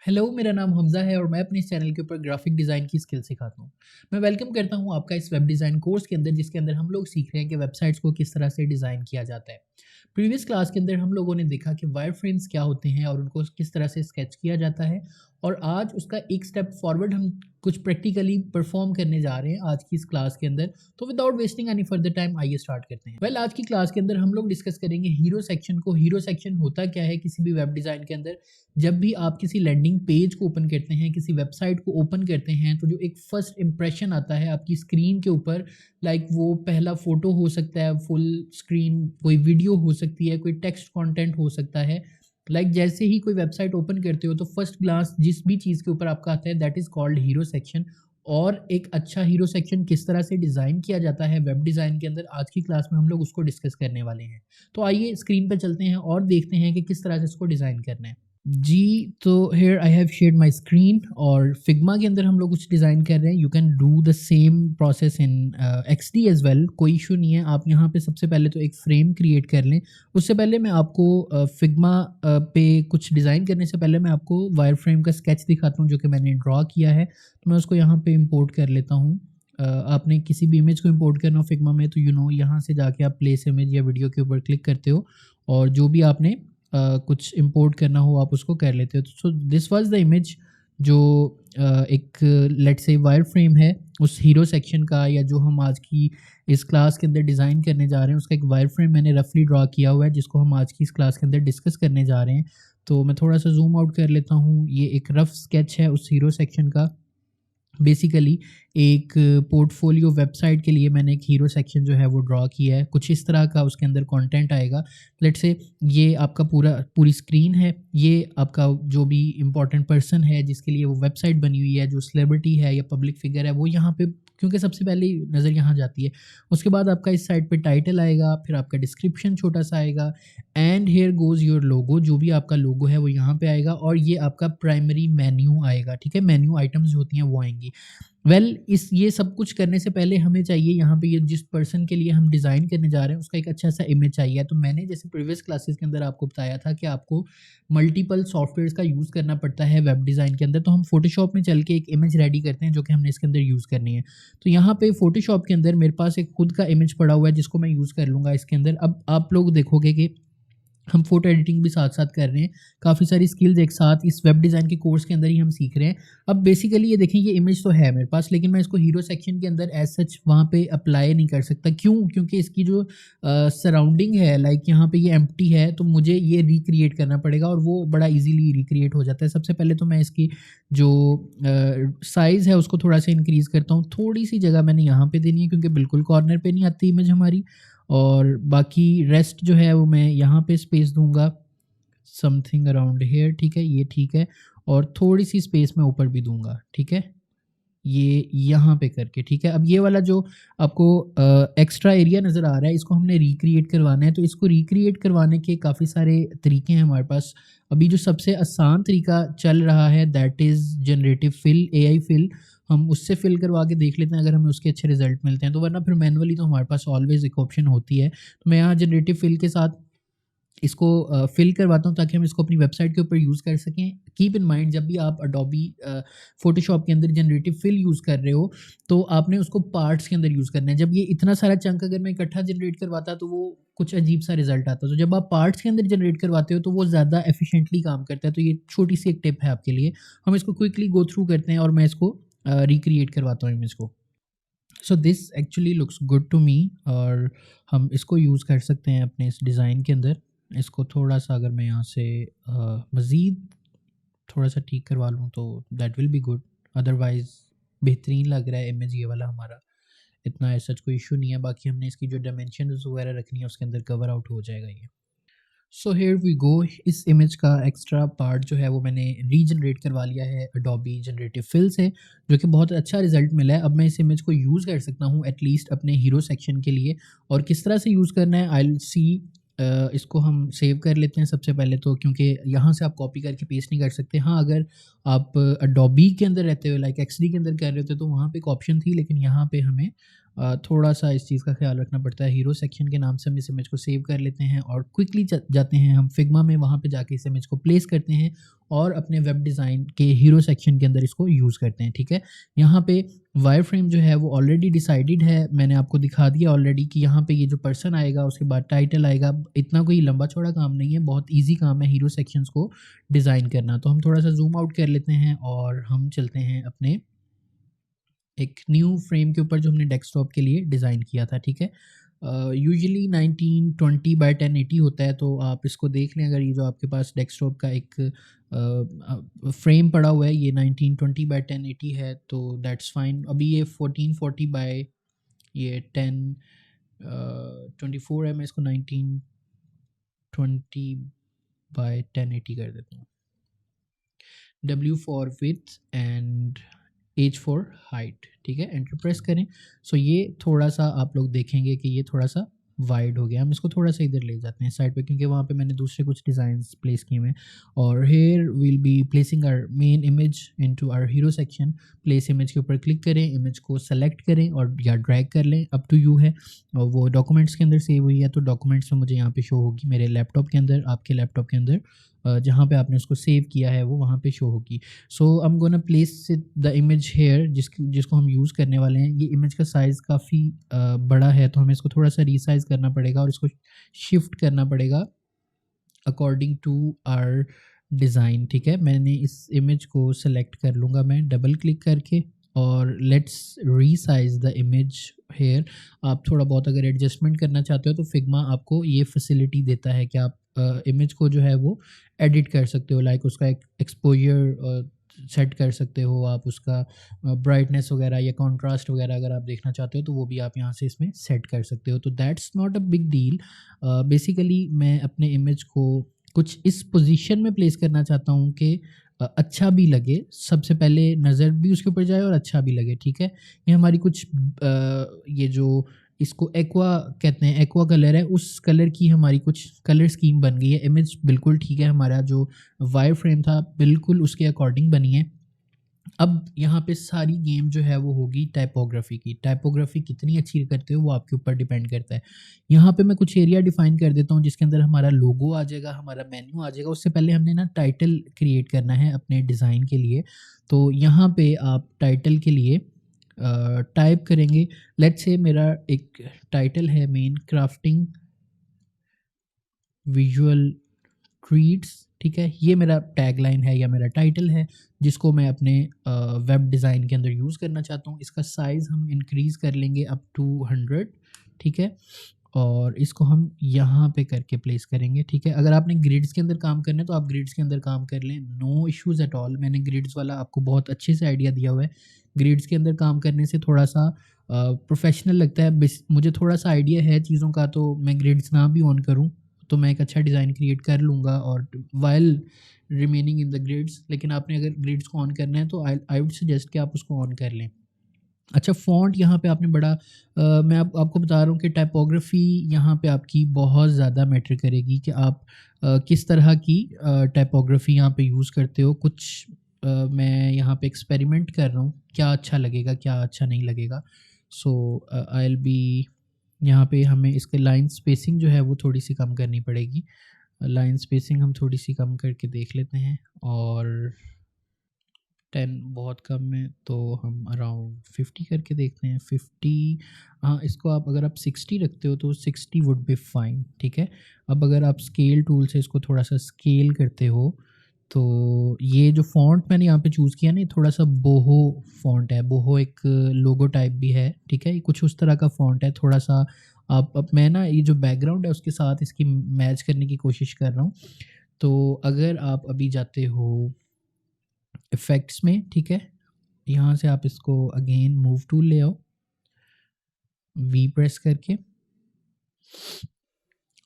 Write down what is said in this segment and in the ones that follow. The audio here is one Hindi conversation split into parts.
हेलो, मेरा नाम हमज़ा है और मैं अपने इस चैनल के ऊपर ग्राफिक डिज़ाइन की स्किल सिखाता हूँ। मैं वेलकम करता हूँ आपका इस वेब डिज़ाइन कोर्स के अंदर, जिसके अंदर हम लोग सीख रहे हैं कि वेबसाइट्स को किस तरह से डिज़ाइन किया जाता है। प्रीवियस क्लास के अंदर हम लोगों ने देखा कि वायरफ्रेम्स क्या होते हैं और उनको किस तरह से स्केच किया जाता है, और आज उसका एक स्टेप फॉरवर्ड हम कुछ प्रैक्टिकली परफॉर्म करने जा रहे हैं आज की इस क्लास के अंदर। तो without wasting any further time आइए स्टार्ट करते हैं। आज की क्लास के अंदर हम लोग डिस्कस करेंगे हीरो सेक्शन को। हीरो सेक्शन होता क्या है किसी भी वेब डिज़ाइन के अंदर? जब भी आप किसी लैंडिंग पेज को ओपन करते हैं, किसी वेबसाइट को ओपन करते हैं, तो जो एक फर्स्ट इंप्रेशन आता है आपकी स्क्रीन के ऊपर, लाइक वो पहला फोटो हो सकता है, फुल स्क्रीन कोई वीडियो हो सकती है, कोई टेक्स्ट कंटेंट हो सकता है। लाइक जैसे ही कोई वेबसाइट ओपन करते हो तो फर्स्ट ग्लांस जिस भी चीज़ के ऊपर आपका आता है, that is called hero section. और एक अच्छा हीरो सेक्शन किस तरह से डिज़ाइन किया जाता है वेब डिज़ाइन के अंदर, आज की क्लास में हम लोग उसको डिस्कस करने वाले हैं। तो आइए स्क्रीन पे चलते हैं और देखते हैं कि किस तरह से इसको डिज़ाइन करना है। जी, तो here I have shared my screen और फिग्मा के अंदर हम लोग कुछ डिज़ाइन कर रहे हैं। You can do the same process in XD as well, कोई इश्यू नहीं है। आप यहाँ पे सबसे पहले तो एक फ्रेम क्रिएट कर लें। उससे पहले मैं आपको फिग्मा पे कुछ डिज़ाइन करने से पहले मैं आपको वायर फ्रेम का स्केच दिखाता हूँ, जो कि मैंने ड्रॉ किया है। तो मैं उसको यहाँ पे इम्पोर्ट कर लेता हूँ। आपने किसी भी इमेज को इम्पोर्ट करना हो फिग्मा में, तो यहाँ से जाके आप प्लेस इमेज या वीडियो के ऊपर क्लिक करते हो और जो भी आपने कुछ इंपोर्ट करना हो आप उसको कर लेते हो। So this was the image जो एक लेट्स से वायर फ्रेम है उस हीरो सेक्शन का, या जो हम आज की इस क्लास के अंदर डिज़ाइन करने जा रहे हैं उसका एक वायर फ्रेम मैंने रफली ड्रॉ किया हुआ है, जिसको हम आज की इस क्लास के अंदर डिस्कस करने जा रहे हैं। तो मैं थोड़ा सा जूम आउट कर लेता हूँ। ये एक रफ स्केच है उस हीरो सेक्शन का। बेसिकली एक पोर्टफोलियो वेबसाइट के लिए मैंने एक हीरो सेक्शन जो है वो ड्रॉ किया है। कुछ इस तरह का उसके अंदर कंटेंट आएगा। लेट्स से ये आपका पूरी स्क्रीन है। ये आपका जो भी इम्पोर्टेंट पर्सन है जिसके लिए वो वेबसाइट बनी हुई है, जो सेलिब्रिटी है या पब्लिक फिगर है, वो यहाँ पे क्योंकि सबसे पहले नज़र यहाँ जाती है। उसके बाद आपका इस साइड पे टाइटल आएगा, फिर आपका डिस्क्रिप्शन छोटा सा आएगा, and here goes your logo. जो भी आपका लोगो है वो यहाँ पे आएगा, और ये आपका प्राइमरी मेन्यू आएगा। ठीक है, मेन्यू आइटम्स जो होती हैं वो आएंगी। इस ये सब कुछ करने से पहले हमें चाहिए यहाँ पे, ये जिस पर्सन के लिए हम डिज़ाइन करने जा रहे हैं उसका एक अच्छा सा इमेज चाहिए। तो मैंने जैसे प्रीवियस क्लासेस के अंदर आपको बताया था कि आपको मल्टीपल सॉफ्टवेयर्स का यूज़ करना पड़ता है वेब डिज़ाइन के अंदर। तो हम फोटोशॉप में चल के एक इमेज रेडी करते हैं जो कि हमने इसके अंदर यूज़ करनी है। तो यहाँ पे फोटोशॉप के अंदर मेरे पास एक खुद का इमेज पड़ा हुआ है जिसको मैं यूज़ कर लूँगा इसके अंदर। अब आप लोग देखोगे कि हम फ़ोटो एडिटिंग भी साथ-साथ कर रहे हैं। काफ़ी सारी स्किल्स एक साथ इस वेब डिज़ाइन के कोर्स के अंदर ही हम सीख रहे हैं। अब बेसिकली ये देखें, ये इमेज तो है मेरे पास, लेकिन मैं इसको हीरो सेक्शन के अंदर एज़ सच वहाँ पे अप्लाई नहीं कर सकता। क्यों? क्योंकि इसकी जो सराउंडिंग है, लाइक यहाँ पे ये एम्प्टी है, तो मुझे ये रिक्रिएट करना पड़ेगा और वो बड़ा ईज़िली रिक्रिएट हो जाता है। सबसे पहले तो मैं इसकी जो साइज़ है उसको थोड़ा-सा इंक्रीज़ करता हूँ। थोड़ी-सी जगह मैंने यहाँ पे देनी है क्योंकि बिल्कुल कॉर्नर पे नहीं आती इमेज हमारी। और बाकी रेस्ट जो है वो मैं यहाँ पे स्पेस दूँगा, समथिंग अराउंड हियर। ठीक है, ये ठीक है। और थोड़ी-सी स्पेस मैं ऊपर भी दूँगा। ठीक है, ये यहाँ पे करके। ठीक है, अब ये वाला जो आपको एक्स्ट्रा एरिया नज़र आ रहा है, इसको हमने रिक्रिएट करवाना है। तो इसको रिक्रिएट करवाने के काफ़ी सारे तरीके हैं हमारे पास। अभी जो सबसे आसान तरीका चल रहा है that is generative fill, AI fill. हम उससे फिल करवा के देख लेते हैं अगर हमें उसके अच्छे रिजल्ट मिलते हैं, तो वरना फिर मैनुअली तो हमारे पास ऑलवेज़ एक ऑप्शन होती है। तो मैं यहाँ जनरेटिव फिल के साथ इसको फिल करवाता हूँ ताकि हम इसको अपनी वेबसाइट के ऊपर यूज़ कर सकें। कीप इन माइंड, जब भी आप अडोबी फ़ोटोशॉप के अंदर जनरेटिव फिल यूज़ कर रहे हो, तो आपने उसको पार्ट्स के अंदर यूज़ करना है। जब ये इतना सारा चंक अगर मैं इकट्ठा जनरेट करवाता तो वो कुछ अजीब सा रिज़ल्ट आता। तो जब आप पार्ट्स के अंदर जनरेट करवाते हो तो वो ज़्यादा एफिशिएंटली काम करता है। तो ये छोटी-सी एक टिप है आपके लिए। हम इसको क्विकली गो थ्रू करते हैं और मैं इसको रिक्रिएट करवाता हूँ इमेज को। So this actually looks good to me, और हम इसको यूज़ कर सकते हैं अपने इस डिज़ाइन के अंदर। इसको थोड़ा-सा अगर मैं यहाँ से मज़ीद थोड़ा-सा ठीक करवा लूँ तो that will be good. Otherwise बेहतरीन लग रहा है इमेज ये वाला हमारा। इतना ऐसा कोई इश्यू नहीं है। बाकी हमने इसकी जो डायमेंशंस वगैरह रखनी है उसके अंदर कवर आउट हो जाएगा ये। So here we go. इस इमेज का एक्स्ट्रा पार्ट जो है वो मैंने रीजनरेट करवा लिया है अडोबी जनरेटिव फिल से, जो कि बहुत अच्छा रिजल्ट मिला है। अब मैं इस इमेज को यूज़ कर सकता हूँ एटलीस्ट अपने हीरो सेक्शन के लिए। और किस तरह से यूज़ करना है आई विल सी। इसको हम सेव कर लेते हैं सबसे पहले तो, क्योंकि यहाँ से आप कॉपी करके पेस्ट नहीं कर सकते। हाँ, अगर आप अडोबी के अंदर रहते हो, लाइक एक्सडी के अंदर कर रहे होते तो वहाँ पे एक ऑप्शन थी, लेकिन यहाँ पे हमें थोड़ा सा इस चीज़ का ख्याल रखना पड़ता है। हीरो सेक्शन के नाम से हम इस इमेज को सेव कर लेते हैं और क्विकली जाते हैं हम फिग्मा में, वहाँ पे जाके इस इमेज को प्लेस करते हैं और अपने वेब डिज़ाइन के हीरो सेक्शन के अंदर इसको यूज़ करते हैं। ठीक है, यहाँ पे वायर फ्रेम जो है वो ऑलरेडी डिसाइडेड है, मैंने आपको दिखा दिया ऑलरेडी कि यहाँ पे ये जो पर्सन आएगा उसके बाद टाइटल आएगा। इतना कोई लंबा चौड़ा काम नहीं है, बहुत ईजी काम है हीरो सेक्शंस को डिज़ाइन करना। तो हम थोड़ा सा जूम आउट कर लेते हैं और हम चलते हैं अपने एक न्यू फ्रेम के ऊपर जो हमने डेस्कटॉप के लिए डिज़ाइन किया था। ठीक है, यूजुअली 1920 बाय 1080 होता है, तो आप इसको देख लें। अगर ये जो आपके पास डेस्कटॉप का एक फ्रेम पड़ा हुआ है ये 1920 बाय 1080 है तो दैट्स फाइन। अभी ये 1440 बाय ये 1024 है, मैं इसको 1920 बाय 1080 कर देता हूँ। W for width and H for height. ठीक है, एंटर प्रेस करें। सो ये थोड़ा सा आप लोग देखेंगे कि ये थोड़ा सा वाइड हो गया। हम इसको थोड़ा सा इधर ले जाते हैं साइड पे, क्योंकि वहाँ पे मैंने दूसरे कुछ डिज़ाइंस प्लेस किए हुए हैं। और here will be placing our main image into our hero section. Place image के ऊपर क्लिक करें, इमेज को सेलेक्ट करें और या ड्रैग कर लें, अप टू यू है। और वो डॉक्यूमेंट्स के अंदर सेव हुई है तो डॉक्यूमेंट्स में मुझे यहाँ पे शो होगी, मेरे लैपटॉप के अंदर, आपके लैपटॉप के अंदर जहाँ पे आपने उसको सेव किया है वो वहाँ पे शो होगी। So I am gonna place the image here जिसको हम यूज़ करने वाले हैं। ये इमेज का साइज़ काफ़ी बड़ा है तो हमें इसको थोड़ा सा रीसाइज़ करना पड़ेगा और इसको शिफ्ट करना पड़ेगा अकॉर्डिंग टू आवर डिज़ाइन। ठीक है, मैंने इस इमेज को सेलेक्ट कर लूँगा मैं डबल क्लिक करके और let's resize the image here. आप थोड़ा बहुत अगर एडजस्टमेंट करना चाहते हो तो फिग्मा आपको ये फैसिलिटी देता है कि आप इमेज को जो है वो एडिट कर सकते हो, लाइक उसका एक एक्सपोजर सेट कर सकते हो आप, उसका ब्राइटनेस वगैरह या कॉन्ट्रास्ट वगैरह अगर आप देखना चाहते हो तो वो भी आप यहाँ से इसमें सेट कर सकते हो। तो that's not a big deal. Basically मैं अपने इमेज को कुछ इस पोजीशन में प्लेस करना चाहता हूँ कि अच्छा भी लगे, सबसे पहले नज़र भी उसके ऊपर जाए और अच्छा भी लगे। ठीक है, ये हमारी कुछ ये जो इसको एक्वा कहते हैं, एक्वा कलर है, उस कलर की हमारी कुछ कलर स्कीम बन गई है। इमेज बिल्कुल ठीक है, हमारा जो वायर फ्रेम था बिल्कुल उसके अकॉर्डिंग बनी है। अब यहाँ पे सारी गेम जो है वो होगी टाइपोग्राफी की। टाइपोग्राफी कितनी अच्छी करते हो वो आपके ऊपर डिपेंड करता है। यहाँ पे मैं कुछ एरिया डिफाइन कर देता हूँ जिसके अंदर हमारा लोगो आ जाएगा, हमारा मेन्यू आ जाएगा। उससे पहले हमने ना टाइटल क्रिएट करना है अपने डिज़ाइन के लिए। तो यहाँ पे आप टाइटल के लिए टाइप करेंगे, लेट्स से मेरा एक टाइटल है मेन क्राफ्टिंग विजुअल ट्रीट्स। ठीक है, ये मेरा टैगलाइन है या मेरा टाइटल है जिसको मैं अपने वेब डिज़ाइन के अंदर यूज़ करना चाहता हूँ। इसका साइज़ हम इंक्रीज़ कर लेंगे अप टू 100। ठीक है, और इसको हम यहाँ पे करके प्लेस करेंगे। ठीक है, अगर आपने ग्रिड्स के अंदर काम करना है तो आप ग्रिड्स के अंदर काम कर लें, नो इश्यूज़ एट ऑल। मैंने ग्रिड्स वाला आपको बहुत अच्छे से आइडिया दिया हुआ है। ग्रिड्स के अंदर काम करने से थोड़ा सा प्रोफेशनल लगता है। मुझे थोड़ा सा आइडिया है चीज़ों का, तो मैं ग्रिड्स ना भी ऑन करूँ तो मैं एक अच्छा डिज़ाइन क्रिएट कर लूँगा और while remaining in the grids. लेकिन आपने अगर ग्रिड्स को ऑन करना है तो आई वुड सजेस्ट कि आप उसको ऑन कर लें। अच्छा, फ़ॉन्ट यहाँ पे आपने बड़ा मैं आपको बता रहा हूँ कि टाइपोग्राफी यहाँ पे आपकी बहुत ज़्यादा मैटर करेगी कि आप किस तरह की टाइपोग्राफी यहाँ पे यूज़ करते हो। कुछ मैं यहाँ पे एक्सपेरिमेंट कर रहा हूँ, क्या अच्छा लगेगा क्या अच्छा नहीं लगेगा। सो आई विल बी यहाँ पे हमें इसके लाइन स्पेसिंग जो है वो थोड़ी सी कम करनी पड़ेगी। लाइन स्पेसिंग हम थोड़ी सी कम करके देख लेते हैं, और 10 बहुत कम है तो हम अराउंड 50 करके देखते हैं। 50, हाँ, इसको आप अगर आप 60 रखते हो तो 60 वुड बी फाइन। ठीक है, अब अगर आप स्केल टूल से इसको थोड़ा सा स्केल करते हो तो ये जो फ़ॉन्ट मैंने यहाँ पे चूज़ किया ना, ये थोड़ा सा बोहो फ़ॉन्ट है। बोहो एक लोगो टाइप भी है। ठीक है, ये कुछ उस तरह का फ़ॉन्ट है। थोड़ा सा आप अब मैं ना ये जो बैकग्राउंड है उसके साथ इसकी मैच करने की कोशिश कर रहा हूँ। तो अगर आप अभी जाते हो इफ़ेक्ट्स में, ठीक है, यहाँ से आप इसको अगेन मूव टूल ले आओ, वी प्रेस करके,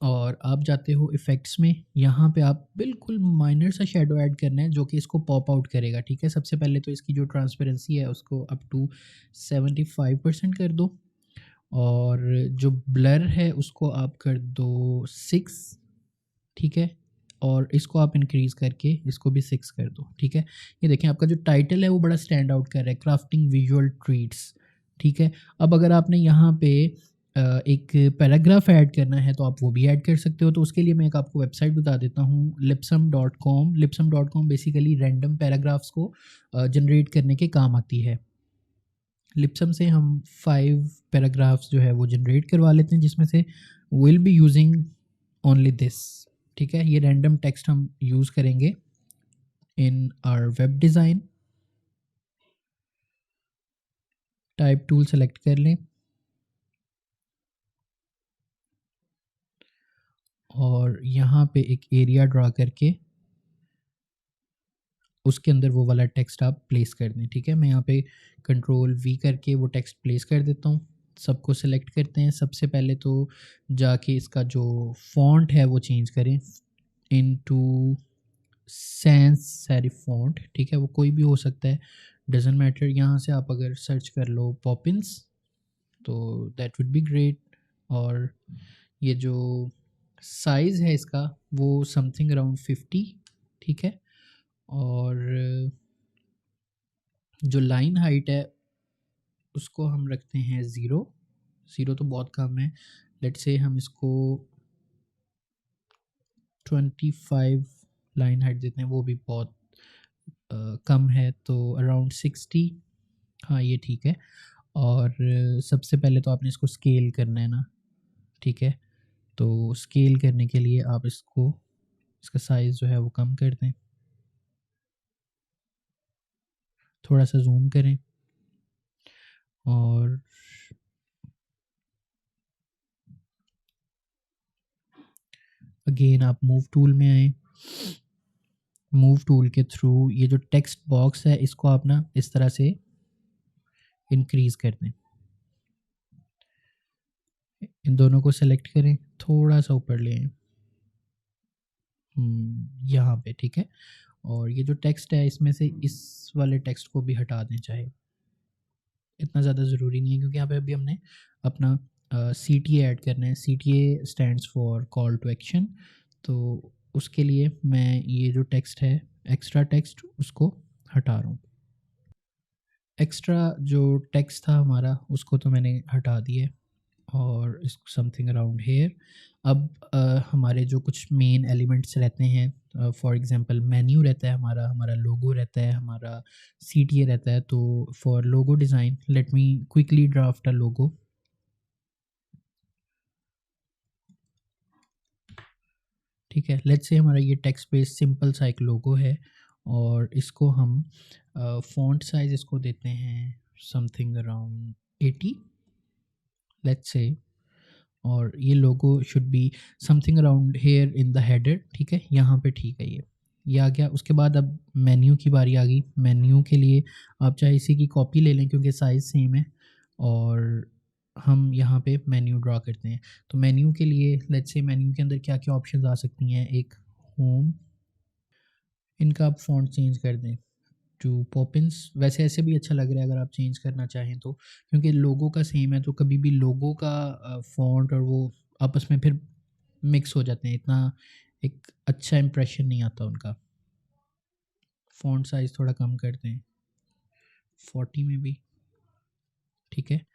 और आप जाते हो इफ़ेक्ट्स में। यहाँ पे आप बिल्कुल माइनर सा शेडो ऐड करना है जो कि इसको पॉप आउट करेगा। ठीक है, सबसे पहले तो इसकी जो ट्रांसपेरेंसी है उसको अप टू 75% कर दो, और जो ब्लर है उसको आप कर दो 6। ठीक है, और इसको आप इंक्रीज़ करके इसको भी 6 कर दो। ठीक है, ये देखें आपका जो टाइटल है वो बड़ा स्टैंड आउट कर रहा है, क्राफ्टिंग विजुअल ट्रीट्स। ठीक है। अब अगर आपने यहाँ पे एक पैराग्राफ ऐड करना है तो आप वो भी ऐड कर सकते हो। तो उसके लिए मैं एक आपको वेबसाइट बता देता हूँ, lipsum.com। lipsum.com basically random paragraphs को जनरेट करने के काम आती है। लिप्सम से हम 5 पैराग्राफ्स जो है वो जनरेट करवा लेते हैं, जिसमें से will be using only this. ठीक है, ये रैंडम टेक्स्ट हम यूज़ करेंगे in our web design. Type tool select कर लें और यहाँ पे एक एरिया ड्रा करके उसके अंदर वो वाला टेक्स्ट आप प्लेस कर दें। ठीक है, मैं यहाँ पे कंट्रोल वी करके वो टेक्स्ट प्लेस कर देता हूँ। सबको सेलेक्ट करते हैं। सबसे पहले तो जाके इसका जो फॉन्ट है वो चेंज करें इनटू सैंस सेरिफ फॉन्ट। ठीक है, वो कोई भी हो सकता है, डजेंट मैटर। यहाँ से आप अगर सर्च कर लो पॉपिंस तो दैट वुड बी ग्रेट। और ये जो साइज़ है इसका वो समथिंग अराउंड 50। ठीक है, और जो लाइन हाइट है उसको हम रखते हैं 0। 0 तो बहुत कम है, लेट्स से हम इसको 25 लाइन हाइट देते हैं, वो भी बहुत कम है, तो अराउंड 60। हाँ, ये ठीक है। और सबसे पहले तो आपने इसको स्केल करना है ना। ठीक है, तो स्केल करने के लिए आप इसका साइज़ जो है वो कम कर दें, थोड़ा सा जूम करें और अगेन आप मूव टूल में आए। मूव टूल के थ्रू ये जो टेक्स्ट बॉक्स है इसको आप ना इस तरह से इंक्रीज कर दें। इन दोनों को सेलेक्ट करें, थोड़ा सा ऊपर ले आएं, यहाँ पे। ठीक है, और ये जो टेक्स्ट है इसमें से इस वाले टेक्स्ट को भी हटा दें चाहे, इतना ज़्यादा ज़रूरी नहीं है क्योंकि यहाँ पे अभी हमने अपना सी टी ए ऐड करना है। C T A stands for call to action. तो उसके लिए मैं ये जो टेक्स्ट है, एक्स्ट्रा टेक्स्ट, उसको हटा रहा हूँ। एक्स्ट्रा जो टेक्स्ट था हमारा उसको तो मैंने हटा दिया है और इसको समथिंग अराउंड हेयर। अब हमारे जो कुछ मेन एलिमेंट्स रहते हैं, फॉर एग्जांपल मेन्यू रहता है हमारा, हमारा लोगो रहता है, हमारा सी टी ए रहता है। तो for logo design let me quickly draft a logo. ठीक है, लेट्स से हमारा ये टेक्स्ट बेस्ड सिंपल सा एक लोगो है और इसको हम फ़ॉन्ट साइज़ इसको देते हैं समथिंग अराउंड 80 लेट्स से। और ये logo should be something around here in the header. ठीक है, यहाँ पे ठीक है, ये आ गया। उसके बाद अब मेन्यू की बारी आ गई। मेन्यू के लिए आप चाहे इसी की कॉपी ले लें क्योंकि साइज़ सेम है और हम यहाँ पे मेन्यू ड्रा करते हैं। तो मेन्यू के लिए लेट्स से मेन्यू के अंदर क्या क्या ऑप्शंस आ सकती हैं। एक होम, इनका आप फ़ॉन्ट चेंज कर दें टू पॉपिंस। वैसे ऐसे भी अच्छा लग रहा है अगर आप चेंज करना चाहें तो, क्योंकि लोगो का सेम है तो कभी भी लोगो का फ़ॉन्ट और वो आपस में फिर मिक्स हो जाते हैं, इतना एक अच्छा इंप्रेशन नहीं आता उनका। फ़ॉन्ट साइज़ थोड़ा कम कर दें 40 में भी। ठीक है,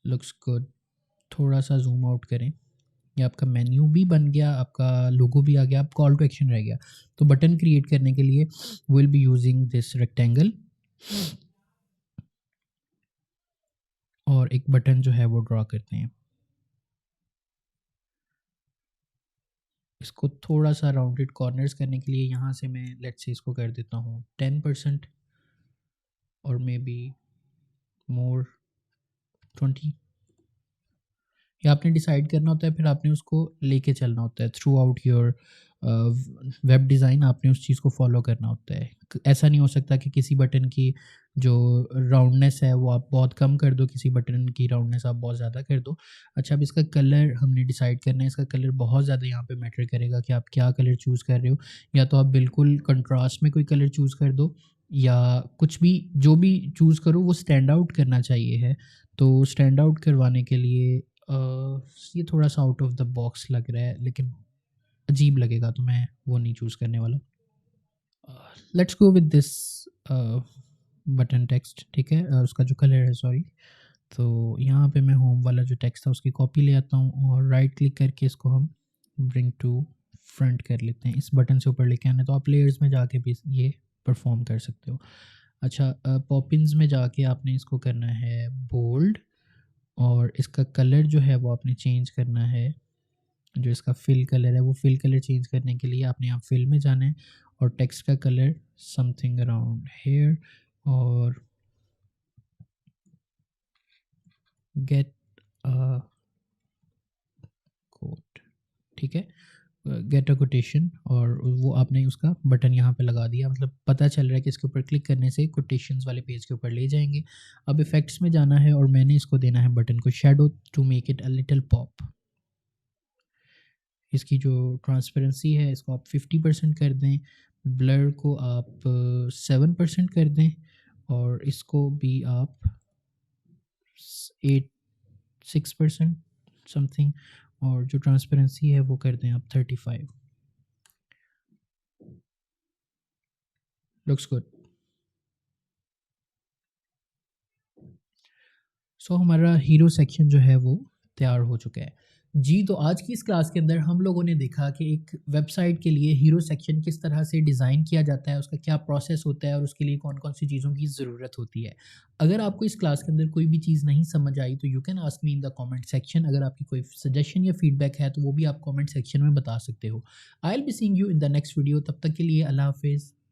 लुक्स गुड। थोड़ा सा जूम आउट करें। ये आपका मेन्यू भी बन गया, आपका लोगो भी आ गया, अब कॉल टू एक्शन रह गया। तो बटन क्रिएट करने के लिए will be using this rectangle और एक बटन जो है वो ड्रॉ करते हैं। इसको थोड़ा सा राउंडेड कॉर्नर्स करने के लिए यहाँ से मैं लेट्स से इसको कर देता हूँ 10% और मे बी मोर 20। ये आपने डिसाइड करना होता है, फिर आपने उसको लेके चलना होता है through out your web design. आपने उस चीज़ को फॉलो करना होता है। ऐसा नहीं हो सकता कि किसी बटन की जो राउंडनेस है वो आप बहुत कम कर दो, किसी बटन की राउंडनेस आप बहुत ज़्यादा कर दो। अच्छा, अब इसका कलर हमने डिसाइड करना है। इसका कलर बहुत ज़्यादा यहाँ पे मैटर करेगा कि आप क्या कलर चूज़ कर रहे हो। या तो आप बिल्कुल कंट्रास्ट में कोई कलर चूज़ कर दो या कुछ भी, जो भी चूज़ करो वो स्टैंड आउट करना चाहिए है। तो स्टैंड आउट करवाने के लिए ये थोड़ा सा आउट ऑफ द बॉक्स लग रहा है लेकिन अजीब लगेगा तो मैं वो नहीं चूज़ करने वाला। Let's go with this button text. ठीक है, उसका जो कलर है, सॉरी, तो यहाँ पे मैं होम वाला जो टेक्स्ट था उसकी कॉपी ले आता हूँ और राइट क्लिक करके इसको हम ब्रिंग टू फ्रंट कर लेते हैं। इस बटन से ऊपर लेके आना है, तो आप लेयर्स में जाके भी ये परफॉर्म कर सकते हो। अच्छा, पॉपिंस में जाके आपने इसको करना है बोल्ड, और इसका कलर जो है वो आपने चेंज करना है। जो इसका फिल कलर है, वो फिल कलर चेंज करने के लिए आपने यहाँ फिल में जाना है और टेक्स्ट का कलर समथिंग अराउंड हेयर, और गेट कोट, ठीक है, गेट अ कोटेशन, और वो आपने उसका बटन यहाँ पे लगा दिया, मतलब पता चल रहा है कि इसके ऊपर क्लिक करने से कोटेशंस वाले पेज के ऊपर ले जाएंगे। अब इफेक्ट्स में जाना है और मैंने इसको देना है बटन को shadow to make it a little pop. इसकी जो ट्रांसपेरेंसी है इसको आप 50% कर दें, ब्लर को आप 7% कर दें, और इसको भी आप 6% समथिंग, और जो ट्रांसपेरेंसी है वो कर दें आप 35। Looks good. सो हमारा हीरो सेक्शन जो है वो तैयार हो चुका है जी। तो आज की इस क्लास के अंदर हम लोगों ने देखा कि एक वेबसाइट के लिए हीरो सेक्शन किस तरह से डिज़ाइन किया जाता है, उसका क्या प्रोसेस होता है और उसके लिए कौन कौन सी चीज़ों की ज़रूरत होती है। अगर आपको इस क्लास के अंदर कोई भी चीज़ नहीं समझ आई तो you can ask me in the comment section. अगर आपकी कोई सजेशन या फीडबैक है तो वो भी आप कमेंट सेक्शन में बता सकते हो। I will be seeing you in the next video. तब तक के लिए अल्लाह हाफिज़।